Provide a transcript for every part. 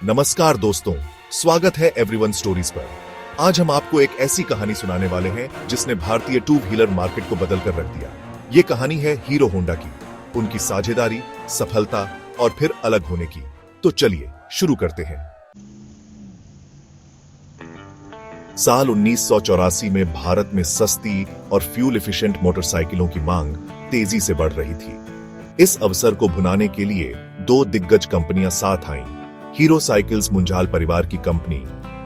नमस्कार दोस्तों, स्वागत है एवरीवन स्टोरीज पर। आज हम आपको एक ऐसी कहानी सुनाने वाले हैं जिसने भारतीय टू व्हीलर मार्केट को बदल कर रख दिया। ये कहानी है हीरो होंडा की, उनकी साझेदारी, सफलता और फिर अलग होने की। तो चलिए शुरू करते हैं। साल 1984 में भारत में सस्ती और फ्यूल एफिशिएंट मोटरसाइकिलों की मांग तेजी से बढ़ रही थी। इस अवसर को भुनाने के लिए दो दिग्गज कंपनियां साथ आईं। हीरो साइकिल्स मुंजाल परिवार की कंपनी,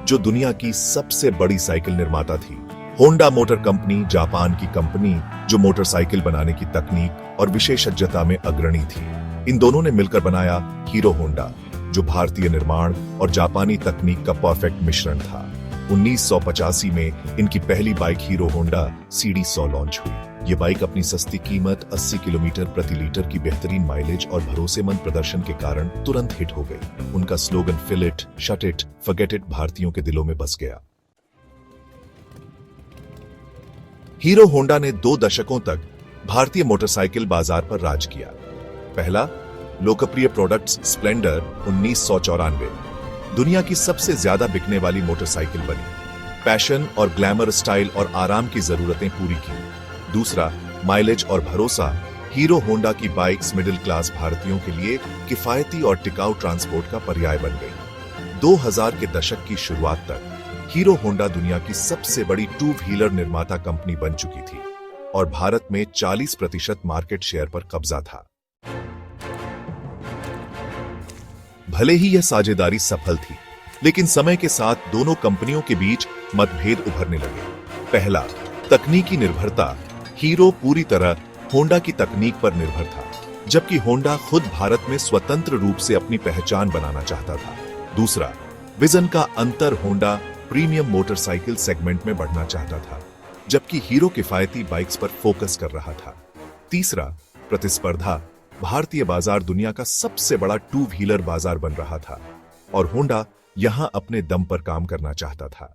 जो दुनिया की सबसे बड़ी साइकिल निर्माता थी। होंडा मोटर कंपनी, जापान की कंपनी, जो मोटरसाइकिल बनाने की तकनीक और विशेषज्ञता में अग्रणी थी। इन दोनों ने मिलकर बनाया हीरो होंडा, जो भारतीय निर्माण और जापानी तकनीक का परफेक्ट मिश्रण था। 1985 में इनकी पहली bike hero Honda CD100 launch हुई। ये बाइक अपनी सस्ती कीमत, 80 किलोमीटर प्रति लीटर की बेहतरीन माइलेज और भरोसेमंद प्रदर्शन के कारण तुरंत हिट हो गई। उनका slogan fill it, shut it, forget it भारतीयों के दिलों में बस गया। हीरो होंडा ने 2 दशकों तक भारतीय मोटरसाइकिल बाजार पर राज किया। पहला लोकप्रिय प्रोडक्ट्स स्प्लेंडर 1994 दुनिया की सबसे ज्यादा बिकने वाली मोटरसाइकिल बनी। पैशन और ग्लैमर, स्टाइल और आराम की जरूरतें पूरी की। दूसरा माइलेज और भरोसा, हीरो होंडा की बाइक्स मिडिल क्लास भारतीयों के लिए किफायती और टिकाऊ ट्रांसपोर्ट का पर्याय बन गई। 2000 के दशक की शुरुआत तक हीरो होंडा दुनिया की सबसे बड़ी टू व्हीलर निर्माता कंपनी बन चुकी थी और भारत में 40% मार्केट शेयर पर कब्जा था। भले ही यह साझेदारी सफल थी, लेकिन समय के साथ दोनों कंपनियों के बीच मतभेद उभरने लगे। पहला, तकनीकी निर्भरता। हीरो पूरी तरह होंडा की तकनीक पर निर्भर था, जबकि होंडा खुद भारत में स्वतंत्र रूप से अपनी पहचान बनाना चाहता था। दूसरा, विजन का अंतर। होंडा प्रीमियम मोटरसाइकिल सेगमेंट में बढ़ना चाहता था, जबकि हीरो किफायती बाइक्स पर फोकस कर रहा था। तीसरा, प्रतिस्पर्धा। भारतीय बाजार दुनिया का सबसे बड़ा टू व्हीलर बाजार बन रहा था और होंडा यहां अपने दम पर काम करना चाहता था।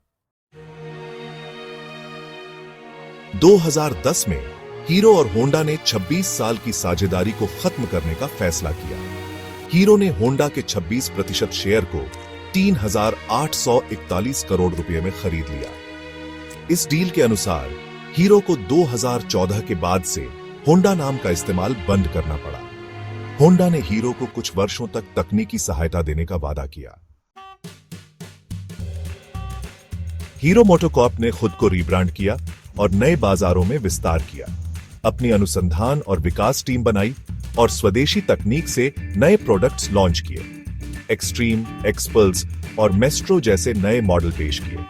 2010 में हीरो और होंडा ने 26 साल की साझेदारी को खत्म करने का फैसला किया। हीरो ने होंडा के 26% शेयर को 3,841 करोड़ रुपए में खरीद लिया। इस डील के अनुसार हीरो को 2014 के बाद से होंडा नाम का इस्तेमाल बंद करना पड़ा। होंडा ने हीरो को कुछ वर्षों तक तकनीकी सहायता देने का वादा किया। हीरो मोटोकॉर्प ने खुद को रीब्रांड किया और नए बाजारों में विस्तार किया। अपनी अनुसंधान और विकास टीम बनाई और स्वदेशी तकनीक से नए प्रोडक्ट्स लॉन्च किए। एक्सट्रीम, एक्सपल्स और मेस्ट्रो जैसे नए मॉडल पेश किए।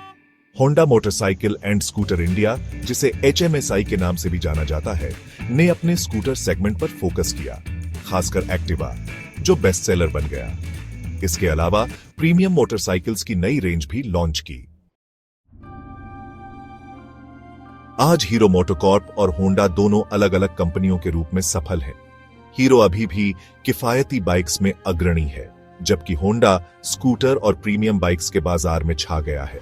Honda motorcycle and scooter India, जिसे HMSI के नाम से भी जाना जाता है, ने अपने स्कूटर सेगमेंट पर फोकस किया, खासकर एक्टिवा, जो बेस्ट सेलर बन गया। इसके अलावा प्रीमियम मोटरसाइकिल्स की नई रेंज भी लॉन्च की। आज हीरो मोटोकॉर्प और होंडा दोनों अलग अलग कंपनियों के रूप में सफल हैं। हीरो अभी भी किफायती बाइक्स में अग्रणी है, जबकि होंडा स्कूटर और प्रीमियम बाइक्स के बाजार में छा गया है।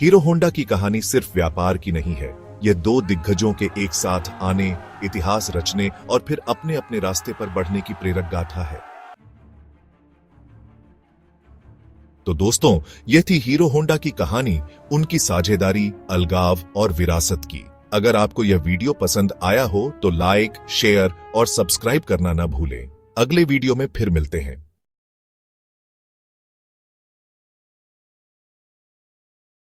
हीरो होंडा की कहानी सिर्फ व्यापार की नहीं है, यह 2 दिग्गजों के एक साथ आने, इतिहास रचने और फिर अपने अपने रास्ते पर बढ़ने की प्रेरक गाथा है। तो दोस्तों, यह थी हीरो होंडा की कहानी, उनकी साझेदारी, अलगाव और विरासत की। अगर आपको यह वीडियो पसंद आया हो तो लाइक, शेयर और सब्सक्राइब करना ना भूलें। अगले वीडियो में फिर मिलते हैं।